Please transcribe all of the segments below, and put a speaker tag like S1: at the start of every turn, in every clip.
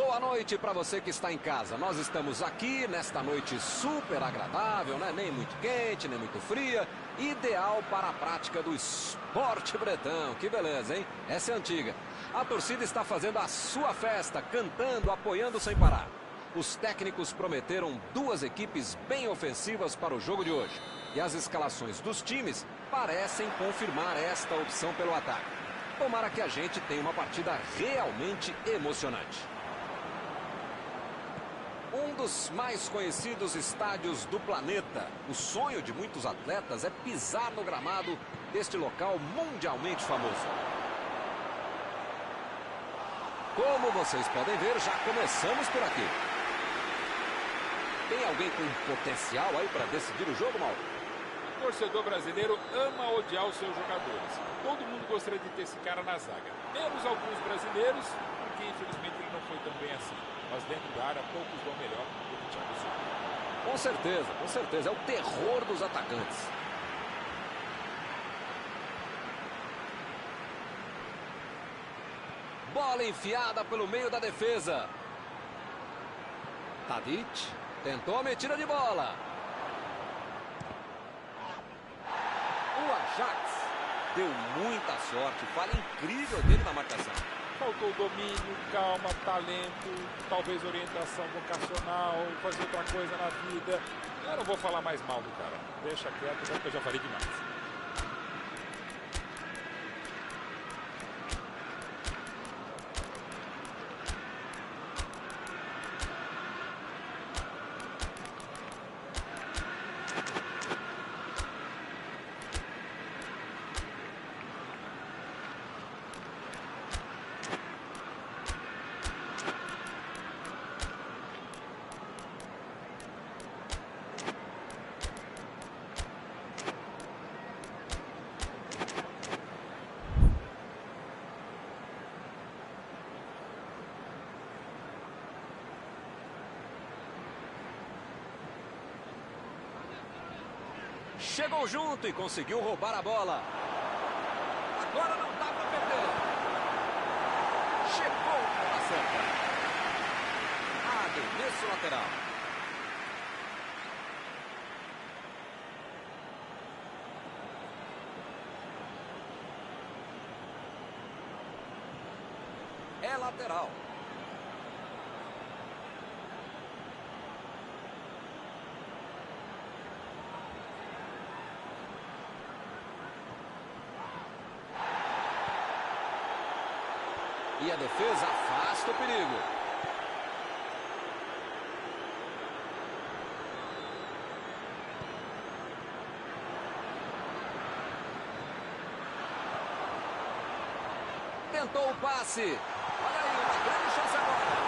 S1: Boa noite para você que está em casa. Nós estamos aqui nesta noite super agradável, né? Nem muito quente, nem muito fria. Ideal para a prática do esporte bretão. Que beleza, hein? Essa é antiga. A torcida está fazendo a sua festa, cantando, apoiando sem parar. Os técnicos prometeram duas equipes bem ofensivas para o jogo de hoje. E as escalações dos times parecem confirmar esta opção pelo ataque. Tomara que a gente tenha uma partida realmente emocionante. Um dos mais conhecidos estádios do planeta. O sonho de muitos atletas é pisar no gramado deste local mundialmente famoso. Como vocês podem ver, já começamos por aqui. Tem alguém com potencial aí para decidir o jogo, Mauro?
S2: O torcedor brasileiro ama odiar os seus jogadores. Todo mundo gostaria de ter esse cara na zaga. Menos alguns brasileiros, porque infelizmente ele não foi tão bem assim. Mas dentro da área, poucos vão melhor do que o Thiago Silva.
S1: Com certeza, com certeza. É o terror dos atacantes. Bola enfiada pelo meio da defesa. Tadic tentou a metida de bola. O Ajax deu muita sorte. Falha incrível dele na marcação.
S2: Faltou domínio, calma, talento, talvez orientação vocacional, fazer outra coisa na vida. Eu não vou falar mais mal do cara. Deixa quieto, porque eu já falei demais.
S1: Chegou junto e conseguiu roubar a bola. Agora não dá para perder. Chegou na hora certa. Arremesso lateral. É lateral. E a defesa afasta o perigo. Tentou o passe. Olha aí, uma grande chance agora.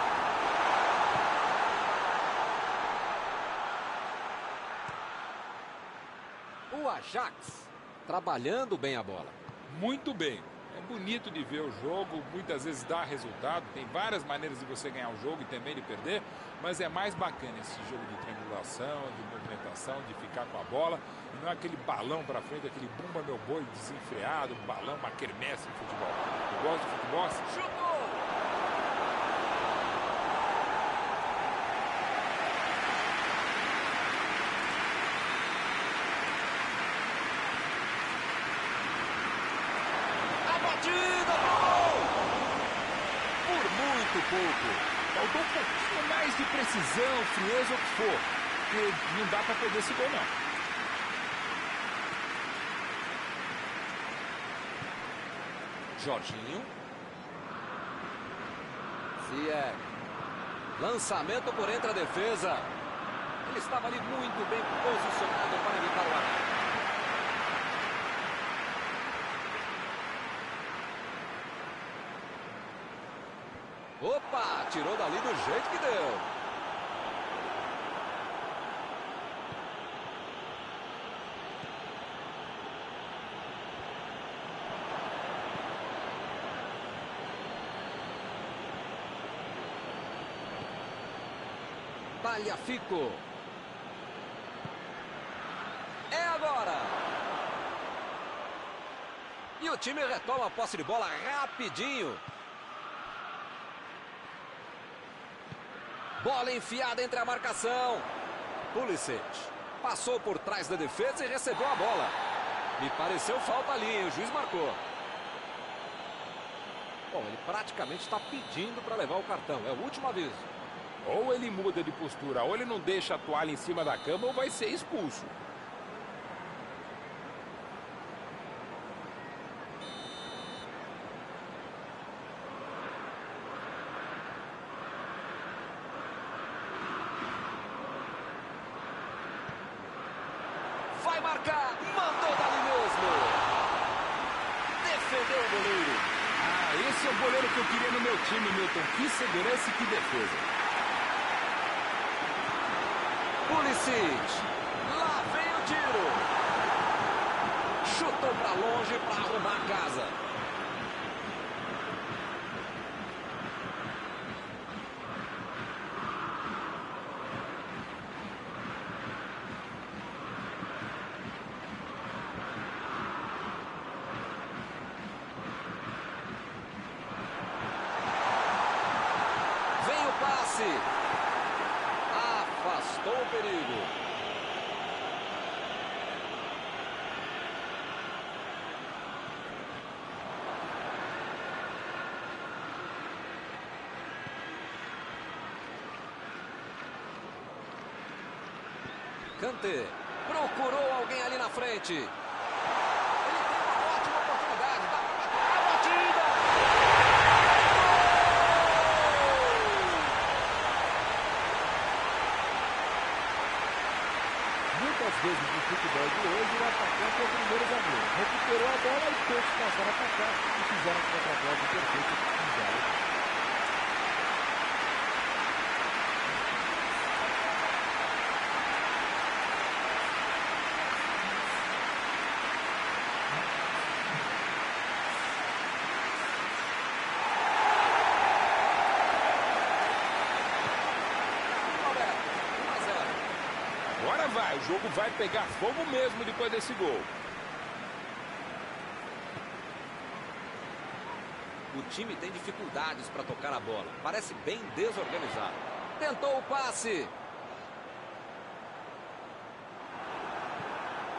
S1: O Ajax trabalhando bem a bola.
S2: Muito bem. É bonito de ver o jogo, muitas vezes dá resultado, tem várias maneiras de você ganhar o jogo e também de perder, mas é mais bacana esse jogo de triangulação, de movimentação, de ficar com a bola, e não é aquele balão para frente, aquele bumba meu boi desenfreado, balão, uma quermesse de futebol. Eu gosto de futebol assim.
S1: Chutou!
S2: Pouco. Faltou um pouquinho mais de precisão, frieza, ou o que for. Porque não dá para perder esse gol, não.
S1: Jorginho. Ziyech. Lançamento por entre a defesa. Ele estava ali muito bem posicionado para evitar o ataque. Opa, tirou dali do jeito que deu. Tagliafico. É agora. E o time retoma a posse de bola rapidinho. Bola enfiada entre a marcação. Pulisic passou por trás da defesa e recebeu a bola. Me pareceu falta ali, hein? O juiz marcou. Bom, ele praticamente está pedindo para levar o cartão. É o último aviso.
S2: Ou ele muda de postura, ou ele não deixa a toalha em cima da cama, ou vai ser expulso.
S1: Vai marcar, mandou dali mesmo. Defendeu o goleiro.
S2: Ah, esse é o goleiro que eu queria no meu time, Milton. Que segurança e que defesa.
S1: Pulisic, lá vem o tiro. Chutou para longe para arrumar a casa. Vem o passe. Afastou o perigo. Kanté procurou alguém ali na frente. Ele tem uma ótima oportunidade. Dá para bater a batida.
S3: Muitas vezes no futebol de hoje, o atacante é o primeiro zagueiro. Recuperou a bola e todos passaram a atacar e fizeram um contra-golpe perfeito em 0.
S2: Agora vai, o jogo vai pegar fogo mesmo depois desse gol.
S1: O time tem dificuldades para tocar a bola. Parece bem desorganizado. Tentou o passe.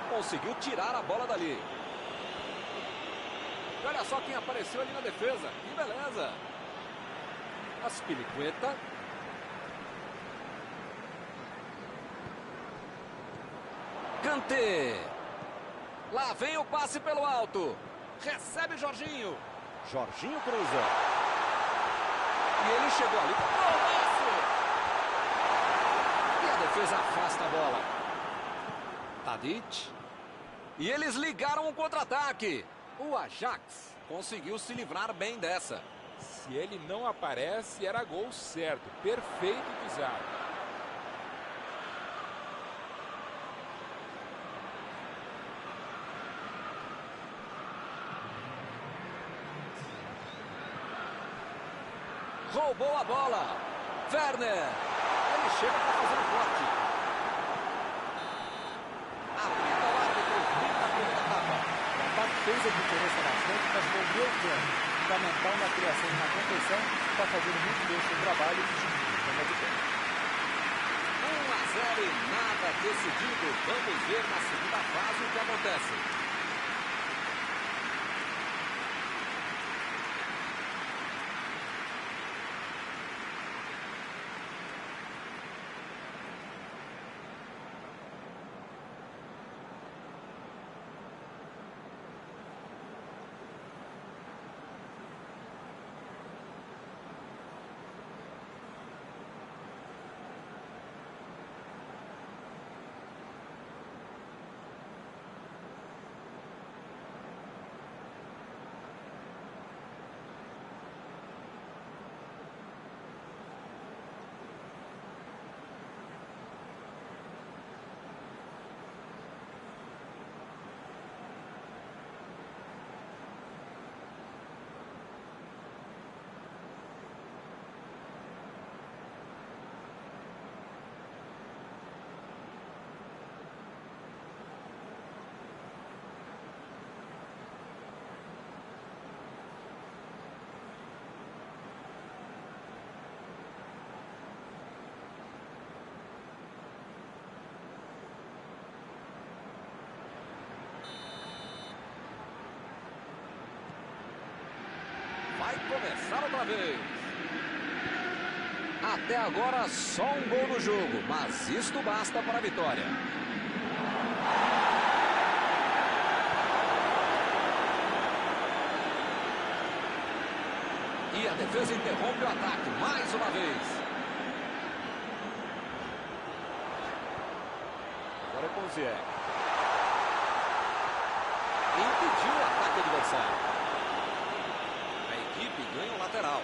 S1: Conseguiu tirar a bola dali. E olha só quem apareceu ali na defesa. Que beleza. Azpilicueta. Kanté. Lá vem o passe pelo alto. Recebe Jorginho. Jorginho cruza. E ele chegou ali. Golaço! E a defesa afasta a bola. Tadic. E eles ligaram um contra-ataque. O Ajax conseguiu se livrar bem dessa.
S2: Se ele não aparece, era gol certo. Perfeito pisado.
S1: Roubou a bola. Werner. Ele chega para fazer o corte. Apita o árbitro. Fim da primeira etapa.
S3: O ataque fez a diferença na frente, mas não deu tempo. Fundamental na criação de uma competição, está fazendo muito bem o seu trabalho e chama de pé.
S1: 1-0 e nada decidido. Vamos ver na segunda fase o que acontece. começar outra vez. Até agora só um gol no jogo, mas isto basta para a vitória. E a defesa interrompe o ataque mais uma vez. Agora é com o Ziyech. Impediu o ataque adversário. A equipe ganha um lateral.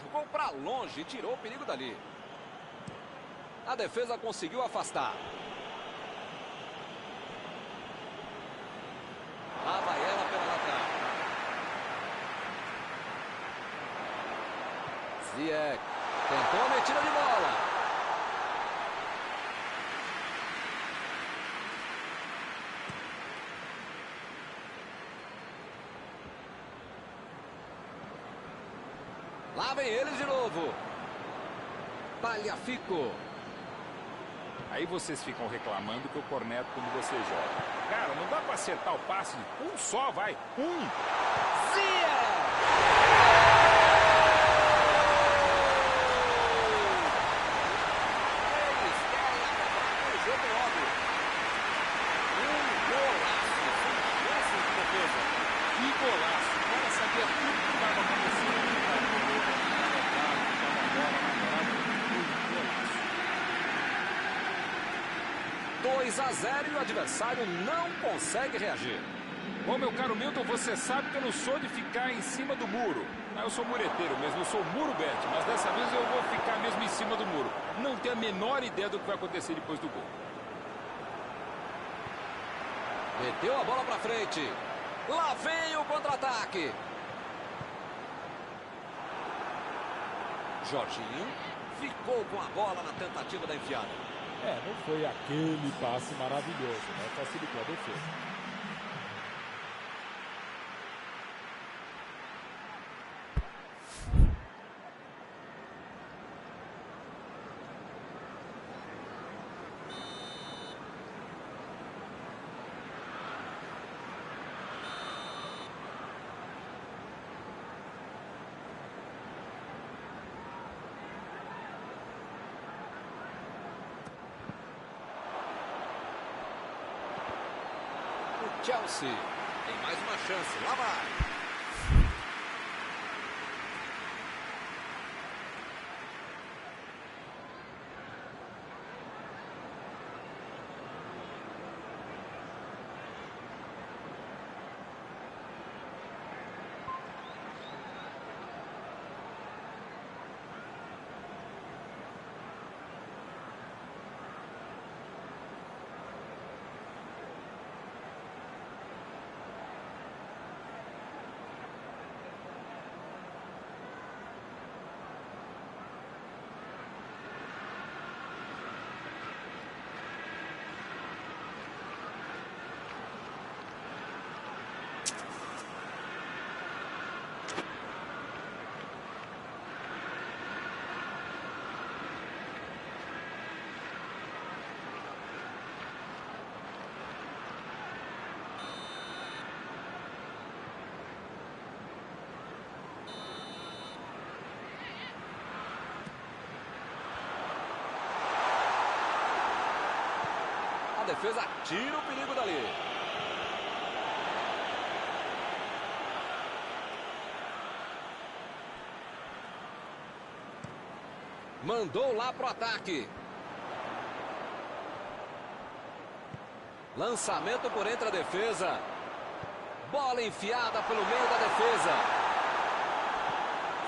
S1: Jogou para longe e tirou o perigo dali. A defesa conseguiu afastar. Lá vai ela pela lateral. Ziyech tentou a metida de bola. Lá vem eles de novo. Tagliafico.
S2: Aí vocês ficam reclamando que eu corneto quando você joga. Cara, não dá pra acertar o passe. Um só, vai.
S1: Ziyech! Eles querem acabar com o jogo logo. Golaço. Sem chances de defesa.
S2: Que golaço. O cara sabia tudo que estava acontecendo.
S1: 2-0 e o adversário não consegue reagir.
S2: Bom, meu caro Milton, você sabe que eu não sou de ficar em cima do muro. Eu sou mureteiro mesmo, eu sou muro bet, mas dessa vez eu vou ficar mesmo em cima do muro. Não tenho a menor ideia do que vai acontecer depois do gol.
S1: Meteu a bola pra frente. Lá vem o contra-ataque. Jorginho ficou com a bola na tentativa da enfiada.
S3: Não foi aquele passe maravilhoso, né? Facilitou a defesa.
S1: Chelsea tem mais uma chance, lá vai. A defesa tira o perigo dali. Mandou lá pro ataque. Lançamento por entre a defesa. Bola enfiada pelo meio da defesa.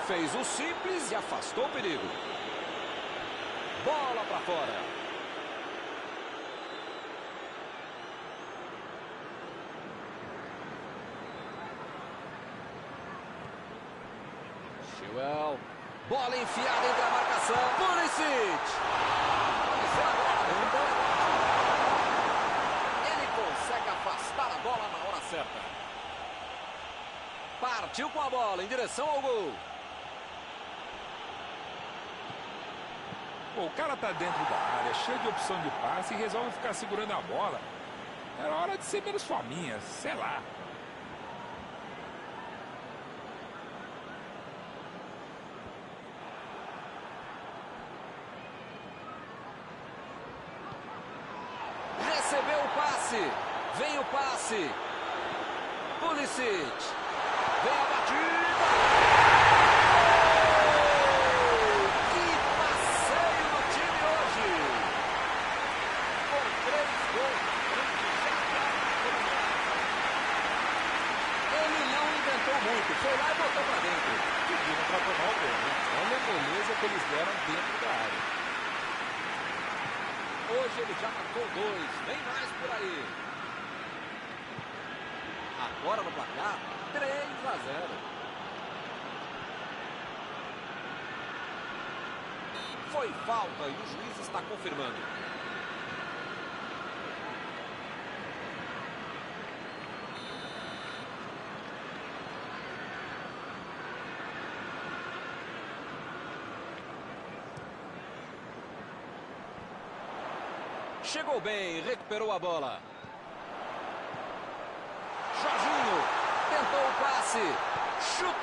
S1: Fez o simples e afastou o perigo. Bola para fora. Chilwell. Bola enfiada entre a marcação. Pulisic. Ele consegue afastar a bola na hora certa. Partiu com a bola em direção ao gol.
S2: Pô, o cara tá dentro da área, cheio de opção de passe e resolve ficar segurando a bola. Era hora de ser menos fominha, sei lá.
S1: Recebeu o passe. Vem o passe. Pulisic. Vem a batida. Que passeio do time hoje. Com 3 gols na frente, já está comunidade. Ele não inventou muito. Foi lá e botou para dentro.
S3: Pediram para tomar o gol, né? Olha a moleza que eles deram dentro da área.
S1: Hoje ele já marcou 2. Vem mais por aí. Agora no placar, 3-0. Foi falta e o juiz está confirmando. Chegou bem, recuperou a bola. Jorginho tentou o passe, chutou!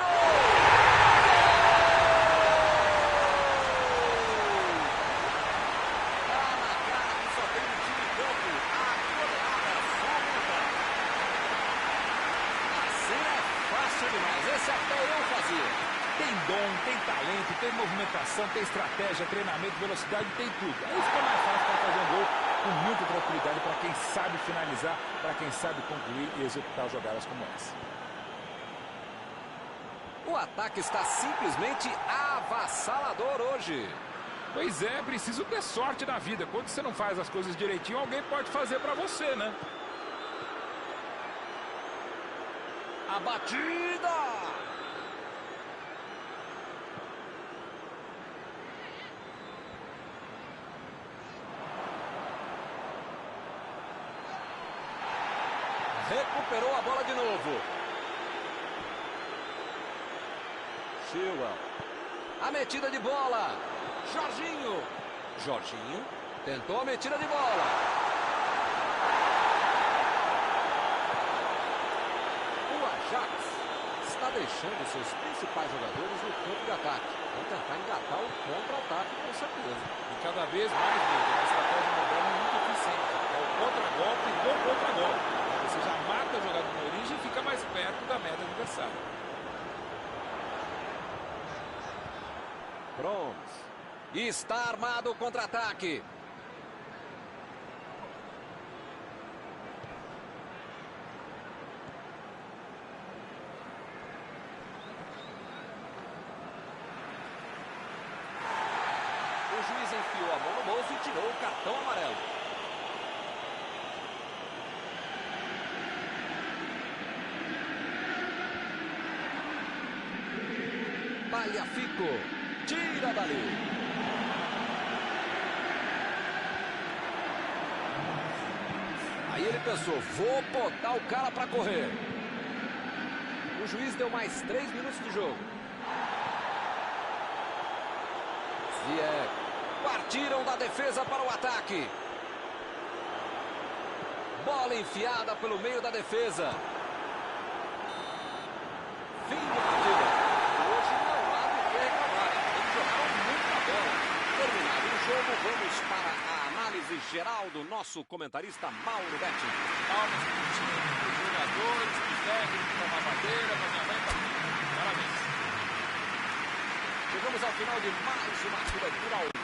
S1: Tá na cara que só tem um time em campo, a goleada só aumenta. Assim é fácil demais, esse até eu fazia.
S2: Tem dom, tem talento, tem movimentação, tem estratégia, treinamento, velocidade, tem tudo. Aí fica mais fácil para fazer um gol com muita tranquilidade para quem sabe finalizar, para quem sabe concluir e executar jogadas como essa.
S1: O ataque está simplesmente avassalador hoje.
S2: Pois é, preciso ter sorte na vida. Quando você não faz as coisas direitinho, alguém pode fazer para você, né?
S1: A batida! Recuperou a bola de novo. Chilwell. A metida de bola. Jorginho. Jorginho tentou a metida de bola. O Ajax está deixando seus principais jogadores no campo de ataque. Vão tentar engatar o contra-ataque com certeza.
S2: E cada vez mais, Vitor, a estratégia moderna é muito eficiente. É o contra-golpe do contra-golpe. Você já mata a jogada na origem e fica mais perto da meta adversária.
S1: Pronto. Está armado o contra-ataque. O juiz enfiou a mão no bolso e tirou o cartão amarelo. Tagliafico. Tira dali. Aí ele pensou, vou botar o cara para correr. O juiz deu mais 3 minutos de jogo. Ziyech. Partiram da defesa para o ataque. Bola enfiada pelo meio da defesa. Fim de partida. Hoje não há do que reclamar. Eles jogaram muita bola. Terminado o jogo, vamos para a análise geral do nosso comentarista Mauro Betti.
S2: Palmas para o time, para os jogadores, para o técnico, para a mamadeira, para a minha mãe, para tudo. Parabéns.
S1: Chegamos ao final de mais uma cobertura ao vivo.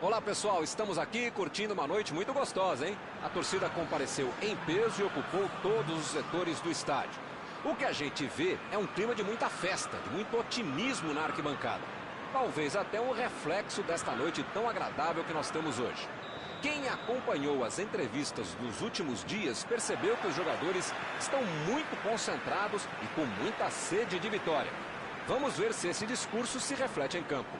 S1: Olá pessoal, estamos aqui curtindo uma noite muito gostosa, hein? A torcida compareceu em peso e ocupou todos os setores do estádio. O que a gente vê é um clima de muita festa, de muito otimismo na arquibancada. Talvez até um reflexo desta noite tão agradável que nós temos hoje. Quem acompanhou as entrevistas dos últimos dias percebeu que os jogadores estão muito concentrados e com muita sede de vitória. Vamos ver se esse discurso se reflete em campo.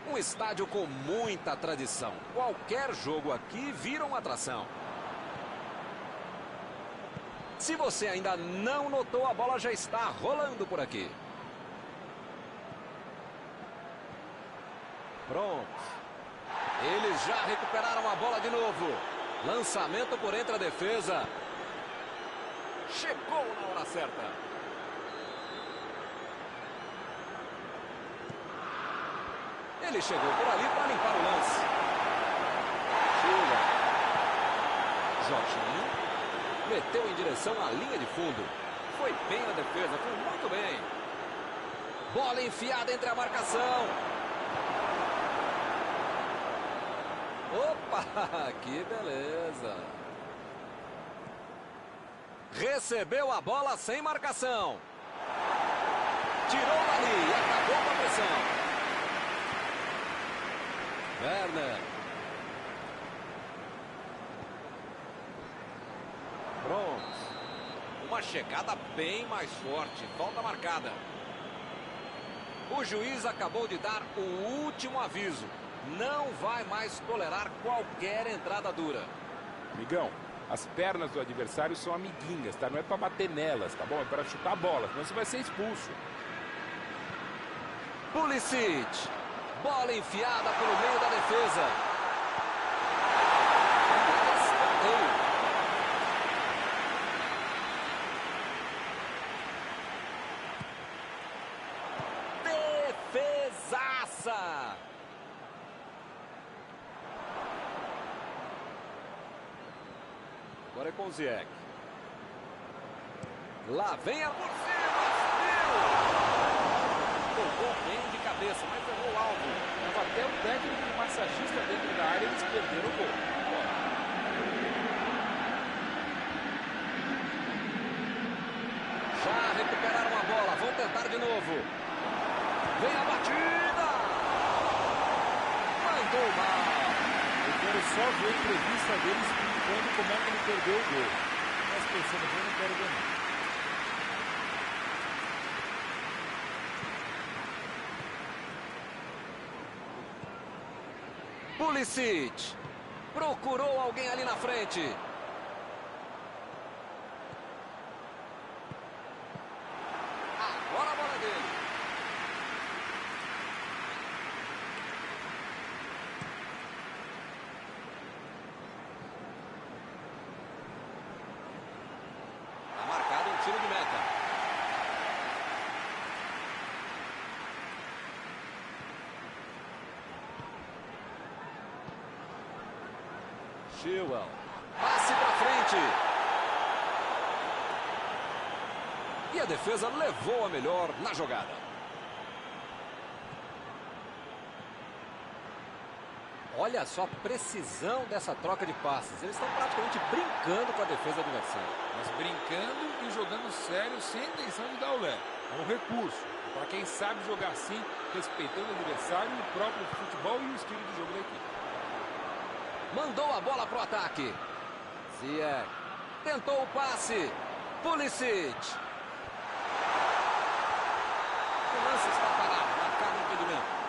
S1: Um estádio com muita tradição. Qualquer jogo aqui vira uma atração. Se você ainda não notou, a bola já está rolando por aqui. Pronto. Eles já recuperaram a bola de novo. Lançamento por entre a defesa. Chegou na hora certa. Ele chegou por ali para limpar o lance. Chega. Jorginho. Meteu em direção à linha de fundo. Foi bem na defesa, foi muito bem. Bola enfiada entre a marcação. Opa, que beleza. Recebeu a bola sem marcação. Tirou dali e acabou com a pressão. Werner. Pronto. Uma chegada bem mais forte. Falta marcada. O juiz acabou de dar o último aviso. Não vai mais tolerar qualquer entrada dura.
S2: Migão, as pernas do adversário são amiguinhas, tá? Não é para bater nelas, tá bom? É para chutar a bola, senão você vai ser expulso.
S1: Pulisic. Bola enfiada pelo meio da defesa. Defesaça! Agora é com o Ziyech. Lá vem a por cima. Tocou bem de cabeça, mas errou o alvo.
S2: Tava até o técnico e o massagista dentro da área, eles perderam o gol.
S1: Já recuperaram a bola, vão tentar de novo. Vem a batida. Mandou mal.
S3: Eu quero só ver a entrevista dele explicando como é que ele perdeu o gol. Mas pensando, eu não quero ver não.
S1: Pulisic. Procurou alguém ali na frente. Agora a bola é dele. Está marcado um tiro de meta. Chilwell. Passe para frente. E a defesa levou a melhor na jogada. Olha só a precisão dessa troca de passes. Eles estão praticamente brincando com a defesa adversária.
S2: Mas brincando e jogando sério, sem intenção de dar o lé. É um recurso para quem sabe jogar assim, respeitando o adversário, o próprio futebol e o estilo de jogo da equipe.
S1: Mandou a bola pro ataque. Ziyech. Tentou o passe. Pulisic. O lance está parado. Marcado o impedimento.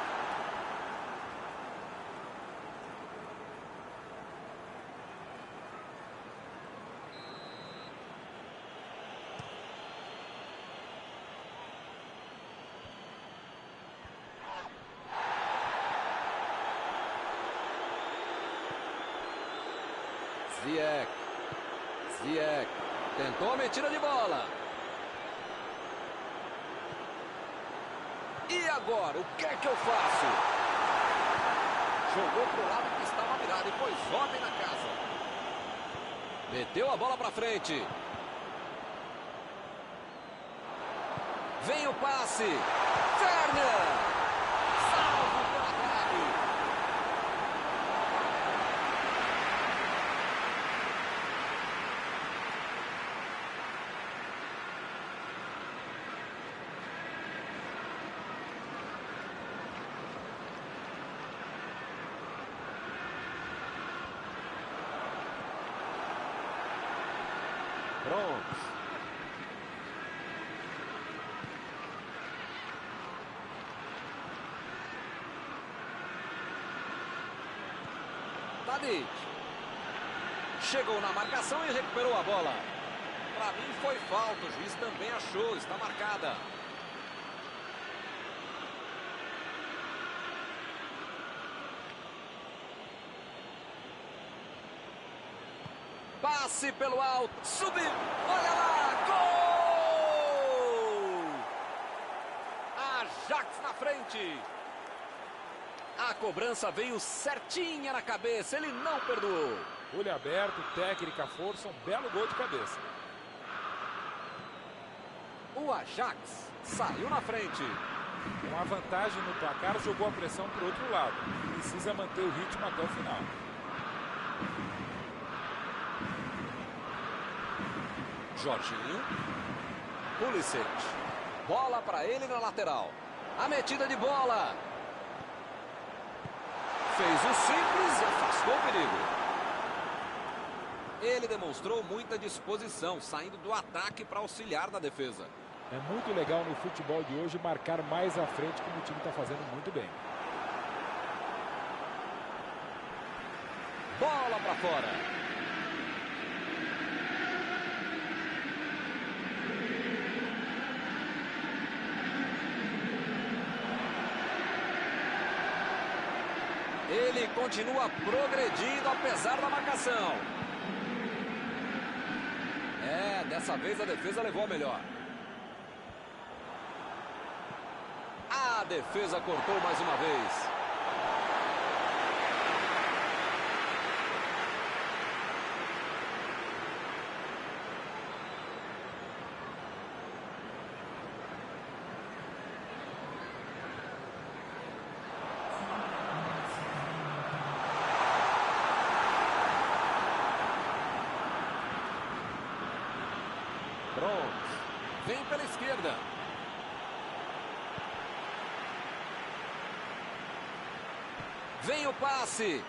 S1: Ziyech. Ziyech. Tentou a metida de bola. E agora, o que é que eu faço? Jogou pro lado que estava virado e pôs ordem na casa. Meteu a bola pra frente. Vem o passe. Werner. Salvo pelo ataque. Prontos. Tadic. Chegou na marcação e recuperou a bola. Para mim foi falta, o juiz também achou, está marcada. Passe pelo alto, subiu, olha lá, gol! Ajax na frente. A cobrança veio certinha na cabeça, ele não perdoou.
S2: Olho aberto, técnica, força, um belo gol de cabeça.
S1: O Ajax saiu na frente.
S2: Com a vantagem no placar, jogou a pressão para o outro lado. Precisa manter o ritmo até o final.
S1: Jorginho. Pulisic. Bola para ele na lateral. A metida de bola. Fez o simples e afastou o perigo. Ele demonstrou muita disposição, saindo do ataque para auxiliar na defesa.
S2: É muito legal no futebol de hoje marcar mais à frente, como o time está fazendo muito bem.
S1: Bola para fora. Ele continua progredindo apesar da marcação. Dessa vez a defesa levou a melhor. A defesa cortou mais uma vez. Pronto. Vem pela esquerda. Vem o passe.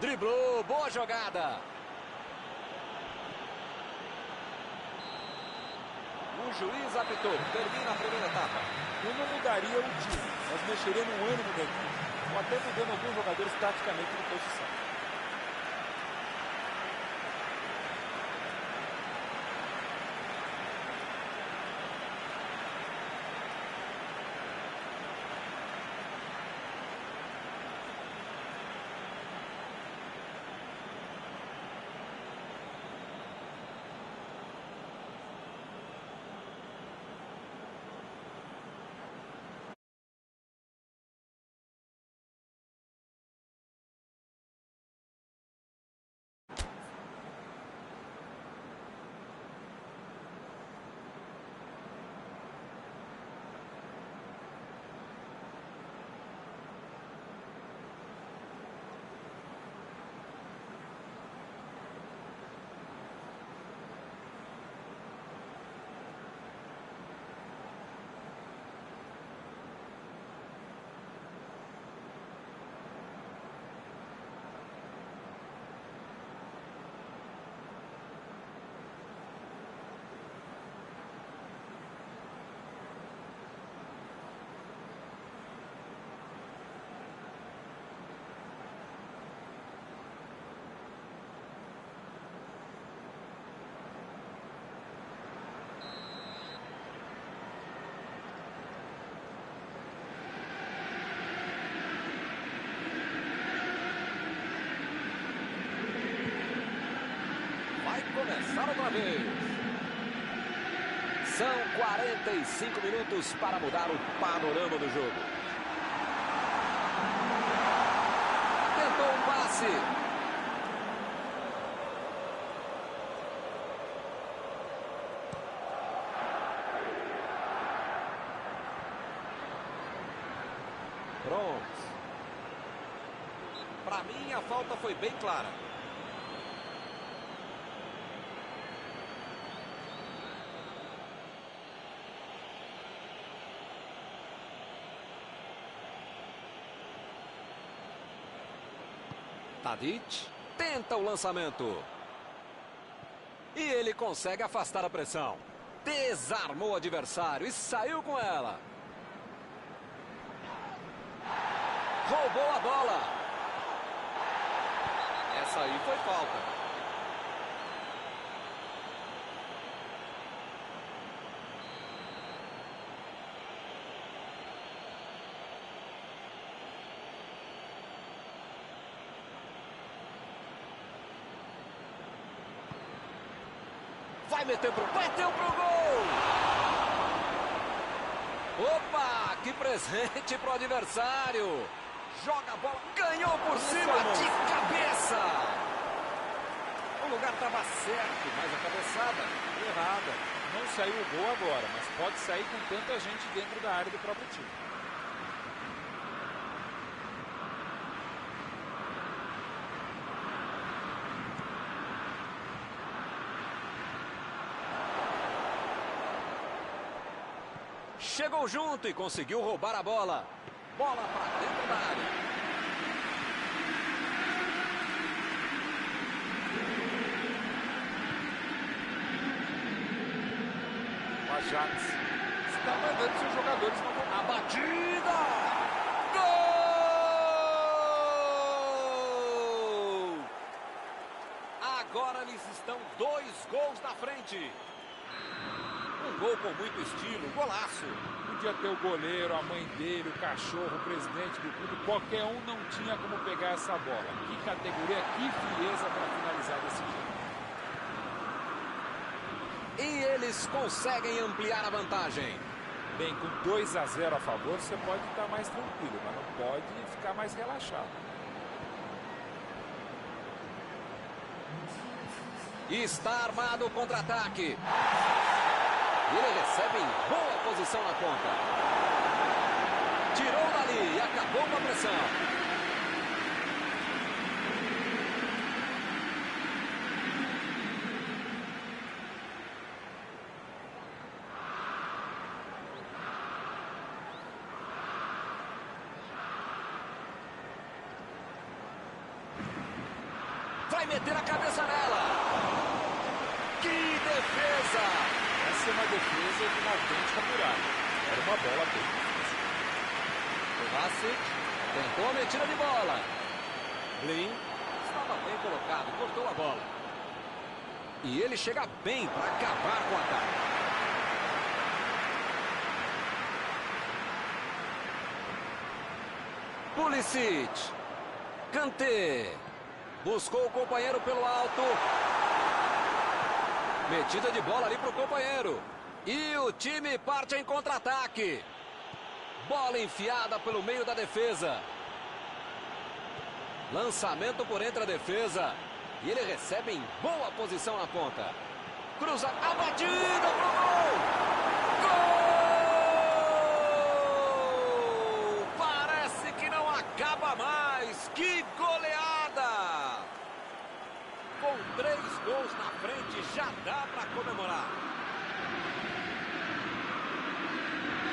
S1: Driblou, boa jogada. O juiz apitou, termina a primeira etapa.
S2: Eu não mudaria o time, mas mexeria no ânimo da equipe, ou até mudando alguns jogadores taticamente de posição.
S1: Começar outra vez. São 45 minutos para mudar o panorama do jogo. Tentou um passe. Pronto. Para mim a falta foi bem clara. Tadic tenta o lançamento. E ele consegue afastar a pressão. Desarmou o adversário e saiu com ela. Roubou a bola. Essa aí foi falta. Bateu pro gol! Opa, que presente pro adversário! Joga a bola, ganhou por cima de cabeça! O lugar estava certo, mas a cabeçada errada.
S2: Não saiu o gol agora, mas pode sair com tanta gente dentro da área do próprio time.
S1: Chegou junto e conseguiu roubar a bola. Bola para dentro da área.
S2: O Ajax está mandando seus jogadores na
S1: A batida! Gol! Agora eles estão 2 gols na frente. Um gol com muito estilo, golaço.
S2: Podia ter o goleiro, a mãe dele, o cachorro, o presidente do clube. Qualquer um não tinha como pegar essa bola. Que categoria, que frieza para finalizar desse jeito.
S1: E eles conseguem ampliar a vantagem.
S2: Bem, com 2-0 a favor, você pode estar mais tranquilo, mas não pode ficar mais relaxado.
S1: Está armado o contra-ataque. E ele recebe em boa posição na ponta. Tirou dali e acabou com a pressão. Vai meter a cabeça nela. Que defesa!
S2: Essa é uma defesa de uma autêntica muralha. Era uma bola bem difícil.
S1: O Hasek tentou a metida de bola. Blin estava bem colocado, cortou a bola. E ele chega bem para acabar com o ataque. Pulisic. Kanté. Buscou o companheiro pelo alto. Metida de bola ali para o companheiro. E o time parte em contra-ataque. Bola enfiada pelo meio da defesa. Lançamento por entre a defesa. E ele recebe em boa posição na ponta. Cruza a batida pro gol. Gol! Parece que não acaba mais. Que goleada! Com 3 gols na frente, já dá para comemorar.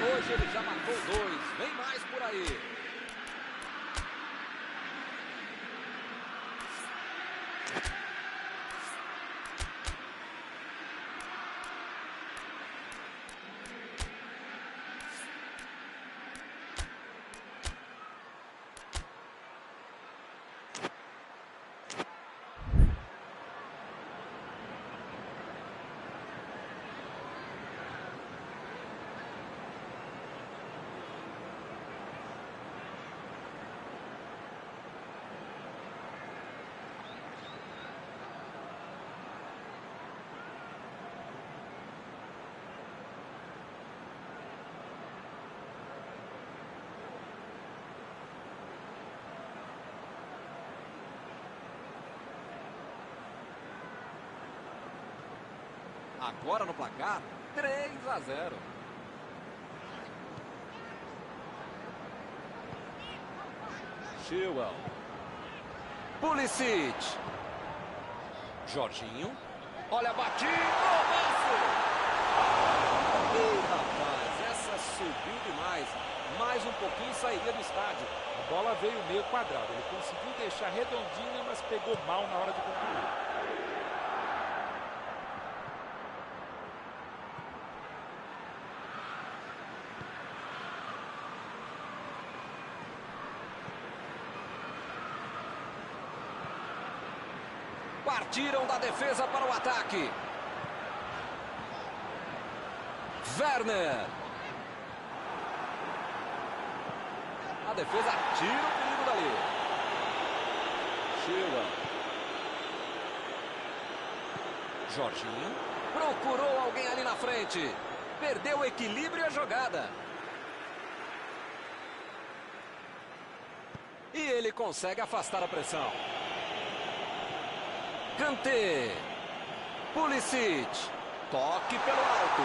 S1: Hoje ele já marcou 2. Vem mais por aí. Agora no placar, 3-0. Chilwell. Pulisic. Jorginho. Olha a batida. Golaço! Ih, rapaz, essa subiu demais. Mais um pouquinho sairia do estádio.
S2: A bola veio meio quadrada. Ele conseguiu deixar redondinha, mas pegou mal na hora de concluir.
S1: Partiram da defesa para o ataque. Werner. A defesa tira o perigo dali. Chega. Jorginho. Procurou alguém ali na frente. Perdeu o equilíbrio e a jogada. E ele consegue afastar a pressão. Kanté. Pulisic. Toque pelo alto.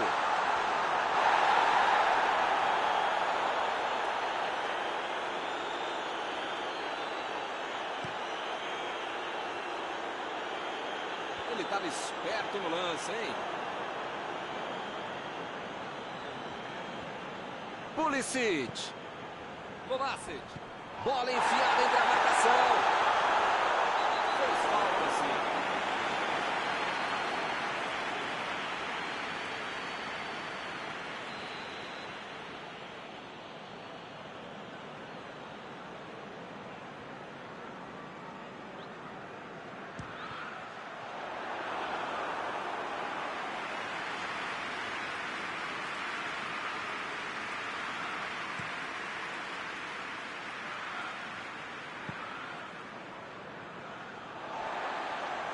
S1: Ele estava esperto no lance, hein? Pulisic. Kovacic. Bola enfiada entre a marcação. Fez falta, sim.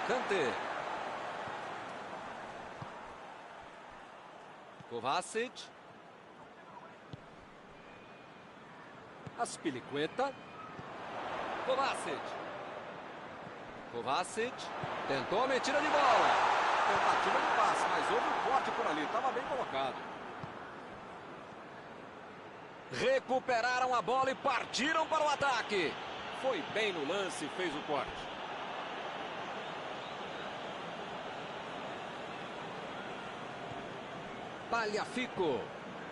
S1: Kanté. Kovacic. Azpilicueta. Kovacic. Kovacic. Tentou a metida de bola. Tentativa de passe, mas houve um corte por ali. Estava bem colocado. Recuperaram a bola e partiram para o ataque. Foi bem no lance e fez o corte. Tagliafico.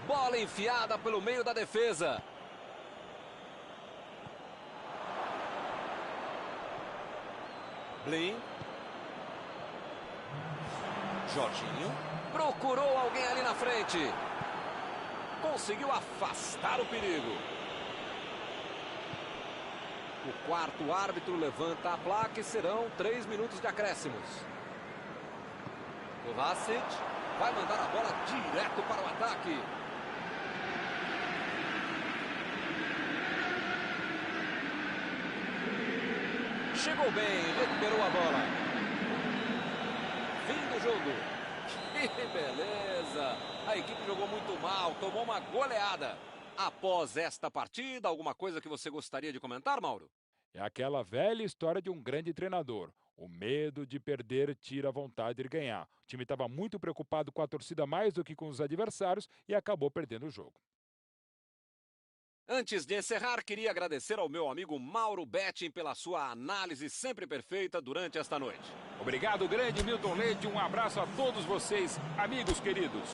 S1: Bola enfiada pelo meio da defesa. Blin. Jorginho. Procurou alguém ali na frente. Conseguiu afastar o perigo. O quarto árbitro levanta a placa e serão 3 minutos de acréscimos. Kovacic. Vai mandar a bola direto para o ataque. Chegou bem, recuperou a bola. Fim do jogo. Que beleza! A equipe jogou muito mal, tomou uma goleada. Após esta partida, alguma coisa que você gostaria de comentar, Mauro?
S2: É aquela velha história de um grande treinador. O medo de perder tira a vontade de ganhar. O time estava muito preocupado com a torcida mais do que com os adversários e acabou perdendo o jogo.
S1: Antes de encerrar, queria agradecer ao meu amigo Mauro Betting pela sua análise sempre perfeita durante esta noite.
S2: Obrigado, grande Milton Leite. Um abraço a todos vocês, amigos queridos.